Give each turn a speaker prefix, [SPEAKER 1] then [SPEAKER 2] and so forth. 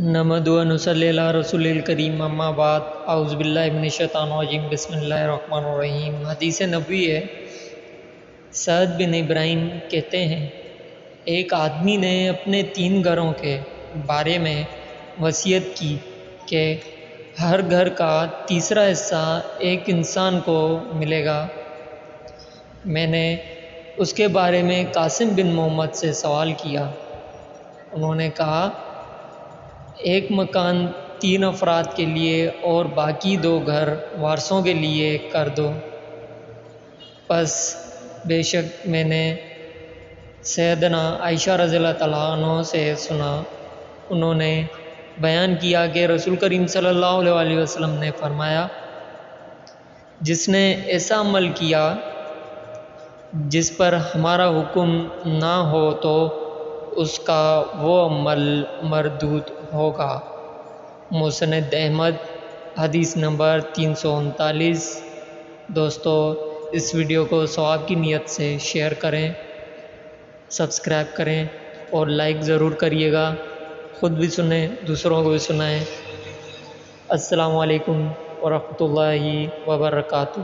[SPEAKER 1] نحمد و نصلی علی رسول الکریم اما بعد اعوذ باللہ من الشیطان الرجیم بسم اللہ الرحمن الرحیم۔ حدیث نبوی ہے، سعد بن ابراہیم کہتے ہیں ایک آدمی نے اپنے 3 گھروں کے بارے میں وصیت کی کہ ہر گھر کا تیسرا حصہ ایک انسان کو ملے گا۔ میں نے اس کے بارے میں قاسم بن محمد سے سوال کیا۔ انہوں نے کہا ایک مکان 3 افراد کے لیے اور باقی 2 گھر وارثوں کے لیے کر دو۔ پس بے شک میں نے سیدنا عائشہ رضی اللہ تعالیٰ عنہ سے سنا، انہوں نے بیان کیا کہ رسول کریم صلی اللہ علیہ وسلم نے فرمایا، جس نے ایسا عمل کیا جس پر ہمارا حکم نہ ہو تو اس کا وہ عمل مردود ہوگا۔ مسند احمد، حدیث نمبر 339۔ دوستو، اس ویڈیو کو ثواب کی نیت سے شیئر کریں، سبسکرائب کریں اور لائک ضرور کریے گا۔ خود بھی سنیں، دوسروں کو بھی سنائیں۔ السلام علیکم ورحمۃ اللہ وبرکاتہ۔